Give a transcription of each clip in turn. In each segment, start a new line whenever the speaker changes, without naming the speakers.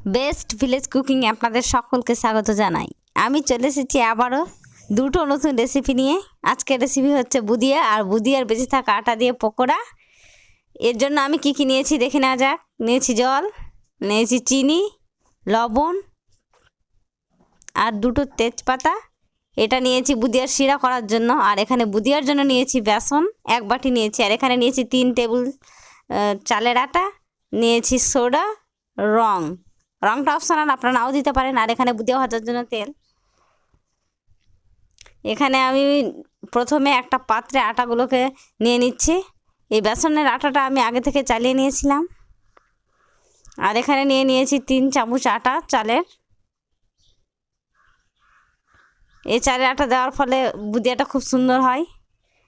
Best village কুকিংয়ে আপনাদের সকলকে স্বাগত জানাই। আমি চলে এসেছি আবারও দুটো নতুন রেসিপি নিয়ে। আজকের রেসিপি হচ্ছে বুদিয়া আর বুদিয়ার বেঁচে থাকা আটা দিয়ে পকোড়া। এর জন্য আমি কি কি নিয়েছি দেখে নেওয়া যাক। নিয়েছি জল, নিয়েছি চিনি, লবণ আর দুটো তেজপাতা। এটা নিয়েছি বুদিয়ার শিরা করার জন্য। আর এখানে বুদিয়ার জন্য নিয়েছি বেসন 1 বাটি নিয়েছি। আর এখানে নিয়েছি 3 টেবিল চালের আটা, নিয়েছি সোডা, রংটা অপশনাল, আপনারা নাও দিতে পারেন। আর এখানে বুদিয়া ভাজার জন্য তেল। এখানে আমি প্রথমে একটা পাত্রে আটাগুলোকে নিয়ে নিচ্ছি। এই বেসনের আটাটা আমি আগে থেকে চালিয়ে নিয়েছিলাম। আর এখানে নিয়ে নিয়েছি 3 চামচ আটা চালের। এই চালের আটা দেওয়ার ফলে বুদিয়াটা খুব সুন্দর হয়।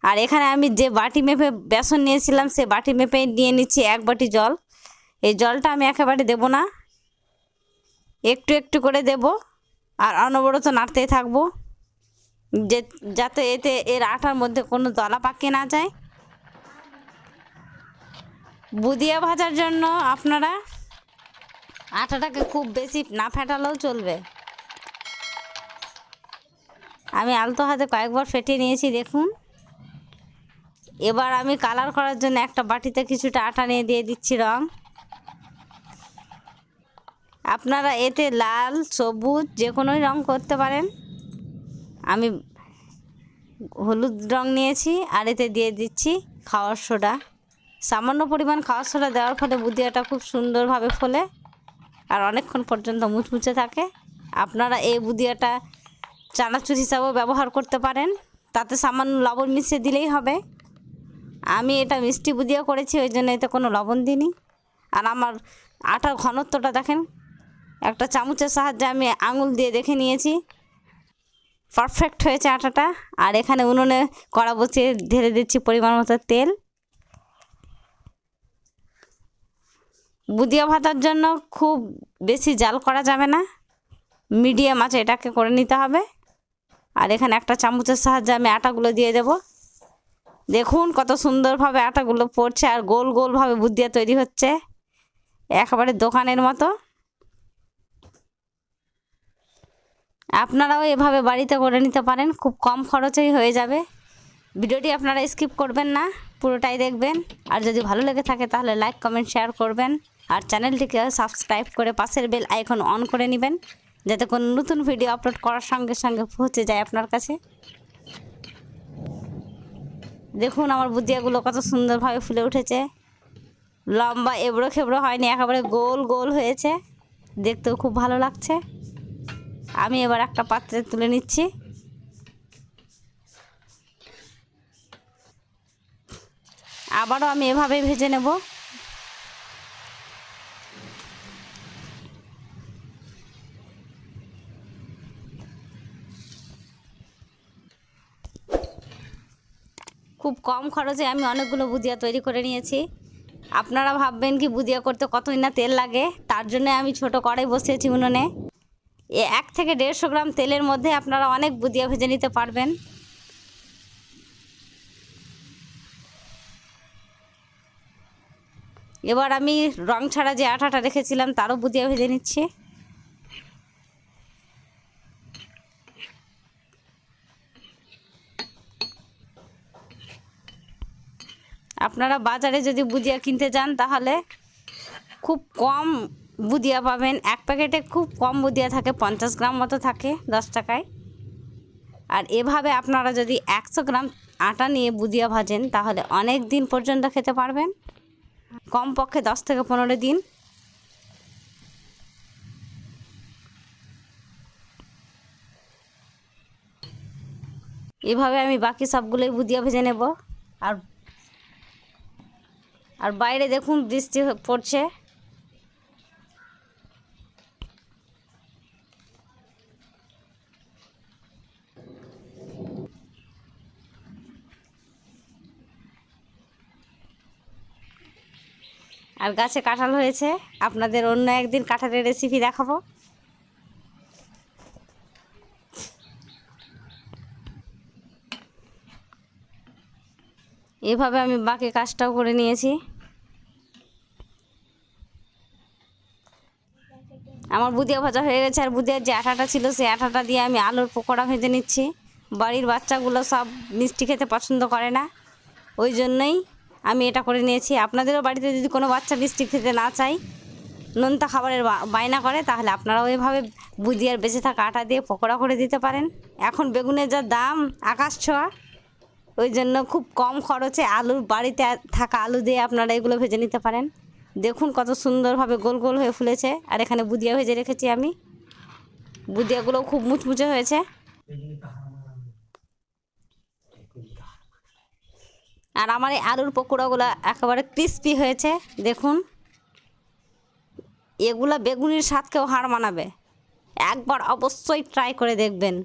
আর এখানে আমি যে বাটি মেপে বেসন নিয়েছিলাম সে বাটি মেপে নিয়ে নিচ্ছি 1 বাটি জল। এই জলটা আমি একেবারে দেব না, একটু একটু করে দেব আর অনবরত নাড়তেই থাকবো যাতে এর আটার মধ্যে কোনো দলা পাকিয়ে না যায়। বুদিয়া ভাজার জন্য আপনারা আটাটাকে খুব বেশি না ফেটালেও চলবে। আমি আলতো হাতে কয়েকবার ফেটিয়ে নিয়েছি দেখুন। এবার আমি কালার করার জন্য একটা বাটিতে কিছুটা আটা নিয়ে দিয়ে দিচ্ছি রং। আপনারা এতে লাল, সবুজ যে কোনো রং করতে পারেন। আমি হলুদ রং নিয়েছি। আর এতে দিয়ে দিচ্ছি খাওয়ার সোডা। সামান্য পরিমাণ খাওয়ার সোডা দেওয়ার ফলে বুদিয়াটা খুব সুন্দরভাবে ফোলে আর অনেকক্ষণ পর্যন্ত মুচমুচে থাকে। আপনারা এই বুদিয়াটা চানাচুর হিসাবেও ব্যবহার করতে পারেন, তাতে সামান্য লবণ মিশিয়ে দিলেই হবে। আমি এটা মিষ্টি বুদিয়া করেছি, ওই জন্য এতে কোনো লবণ দিইনি। আর আমার আটার ঘনত্বটা দেখেন, একটা চামচের সাহায্যে আমি আঙুল দিয়ে দেখে নিয়েছি, পারফেক্ট হয়েছে আটাটা। আর এখানে উনুনে কড়া বসিয়ে ঢেলে দিচ্ছি পরিমাণ মতো তেল। বুদিয়া ভাজার জন্য খুব বেশি জাল করা যাবে না, মিডিয়াম আঁচে এটাকে করে নিতে হবে। আর এখানে একটা চামচের সাহায্যে আমি আটাগুলো দিয়ে দেব। দেখুন কত সুন্দরভাবে আটাগুলো পড়ছে আর গোল গোলভাবে বুদিয়া তৈরি হচ্ছে, একেবারে দোকানের মতো। আপনারাও এভাবে বাড়িতে করে নিতে পারেন, খুব কম খরচেই হয়ে যাবে। ভিডিওটি আপনারা স্কিপ করবেন না, পুরোটাই দেখবেন। আর যদি ভালো লেগে থাকে তাহলে লাইক, কমেন্ট, শেয়ার করবেন। আর চ্যানেলটিকে সাবস্ক্রাইব করে পাশের বেল আইকন অন করে নেবেন, যাতে কোনো নতুন ভিডিও আপলোড করার সঙ্গে সঙ্গে পৌঁছে যায় আপনার কাছে। দেখুন আমার বুদিয়াগুলো কত সুন্দরভাবে ফুলে উঠেছে, লম্বা এবড়ো খেবড়ো হয়নি, একেবারে গোল গোল হয়েছে, দেখতেও খুব ভালো লাগছে। আমি এবার একটা পাত্রে তুলে নিচ্ছি। আবারও আমি এভাবেই ভেজে নেব। খুব কম খরচে আমি অনেকগুলো বুদিয়া তৈরি করে নিয়েছি। আপনারা ভাববেন কি বুদিয়া করতে কতই না তেল লাগে, তার জন্য আমি ছোট কড়াই বসিয়েছি উনুনে। 1 থেকে 150 গ্রাম তেলের মধ্যে আপনারা অনেক বুদিয়া ভেজে নিতে পারবেন। এবার আমি রং ছাড়া যে আটাটা রেখেছিলাম তারও বুদিয়া ভেজে নিচ্ছি। আপনারা বাজারে যদি বুদিয়া কিনতে যান তাহলে খুব কম বুদিয়া পাবেন। 1 প্যাকেটে খুব কম বুদিয়া থাকে, 50 গ্রাম মতো থাকে 10 টাকায়। আর এভাবে আপনারা যদি 100 গ্রাম আটা নিয়ে বুদিয়া ভাজেন তাহলে অনেক দিন পর্যন্ত খেতে পারবেন, কমপক্ষে 10 থেকে 15 দিন। এভাবে আমি বাকি সবগুলোই বুদিয়া ভেজে নেব। আর বাইরে দেখুন বৃষ্টি পড়ছে। আর গাছে কাঁঠাল হয়েছে, আপনাদের অন্য একদিন কাঁঠালের রেসিপি দেখাবো। এভাবে আমি বাকি কাজটাও করে নিয়েছি। আমার বুদিয়া ভাজা হয়ে গেছে, আর বুদিয়ার যে আটাটা ছিল সেই আটাটা দিয়ে আমি আলুর পকোড়া ভেজে নিচ্ছি। বাড়ির বাচ্চাগুলো সব মিষ্টি খেতে পছন্দ করে না, ওই জন্যই আমি এটা করে নিয়েছি। আপনাদেরও বাড়িতে যদি কোনো বাচ্চা মিষ্টি খেতে না চায়, নোনতা খাবারের বায়না করে, তাহলে আপনারাও এভাবে বুদিয়ার বেঁচে থাকা আটা দিয়ে পকোড়া করে দিতে পারেন। এখন বেগুনের যা দাম আকাশ ছোঁয়া, ওই জন্য খুব কম খরচে আলুর বাড়িতে থাকা আলু দিয়ে আপনারা এগুলো ভেজে নিতে পারেন। দেখুন কত সুন্দরভাবে গোল গোল হয়ে ফুলেছে। আর এখানে বুদিয়া ভেজে রেখেছি আমি, বুদিয়াগুলো খুব মুচমুচে হয়েছে। আর আমার এই আলুর পকোড়াগুলো একেবারে ক্রিস্পি হয়েছে। দেখুন, এগুলো বেগুনির স্বাদকেও হার মানাবে। একবার অবশ্যই ট্রাই করে দেখবেন।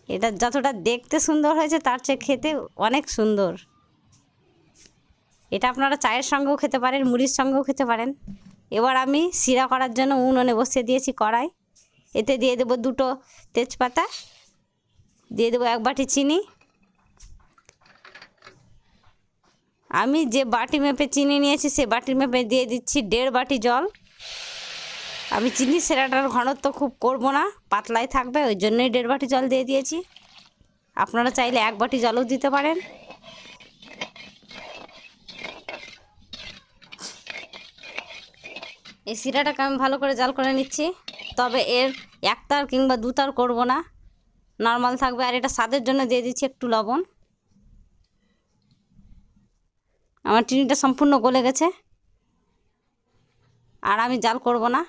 এটা যতটা দেখতে সুন্দর হয়েছে তার চেয়ে খেতে অনেক সুন্দর। এটা আপনারা চায়ের সঙ্গেও খেতে পারেন, মুড়ির সঙ্গেও খেতে পারেন। এবার আমি শিরা করার জন্য উনুনে বসিয়ে দিয়েছি কড়াই। এতে দিয়ে দেবো 2টো তেজপাতা, দিয়ে দেবো 1 বাটি চিনি। আমি যে বাটি মেপে চিনি নিয়েছি সে বাটি মেপে দিয়ে দিচ্ছি 1.5 বাটি জল। আমি চিনি শিরাটার ঘনত্ব খুব করব না, পাতলাই থাকবে, ওই জন্যই 1.5 বাটি জল দিয়ে দিয়েছি। আপনারা চাইলে 1 বাটি জলও দিতে পারেন। এই শিরাটাকে আমি ভালো করে জাল করে নিচ্ছি, তবে এর 1 তার কিংবা 2 তার করবো না, নর্মাল থাকবে। আর এটা স্বাদের জন্য দিয়ে দিচ্ছি একটু লবণ। আমার চিনিটা সম্পূর্ণ গলে গেছে, আর আমি জাল করব না।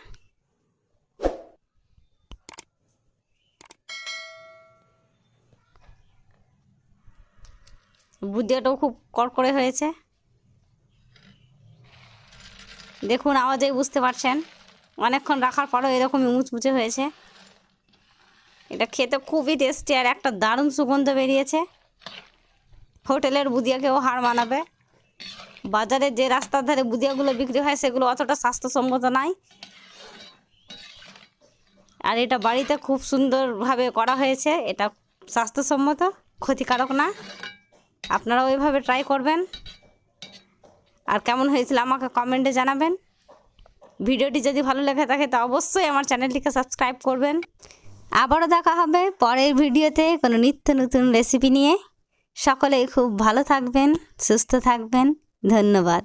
বুদিয়াটাও খুব কড়কড়ে হয়েছে, দেখুন আওয়াজেই বুঝতে পারছেন। অনেকক্ষণ রাখার পরেও এরকমই মুচমুচে হয়েছে। এটা খেতে খুবই টেস্টি, আর একটা দারুণ সুগন্ধ বেরিয়েছে। হোটেলের বুদিয়াকেও হার মানাবে। বাজারে যে রাস্তার ধারে বুদিয়াগুলো বিক্রি হয় সেগুলো অতটা স্বাস্থ্যসম্মত নয়, আর এটা বাড়িতে খুব সুন্দরভাবে করা হয়েছে। এটা স্বাস্থ্যসম্মত, ক্ষতিকারক না। আপনারাও ওইভাবে ট্রাই করবেন। আর কেমন হয়েছিল আমাকে কমেন্টে জানাবেন। ভিডিওটি যদি ভালো লেগে থাকে তো অবশ্যই আমার চ্যানেলটিকে সাবস্ক্রাইব করবেন। আবারও দেখা হবে পরের ভিডিওতে কোনো নিত্য নতুন রেসিপি নিয়ে। সকলেই খুব ভালো থাকবেন, সুস্থ থাকবেন। ধন্যবাদ।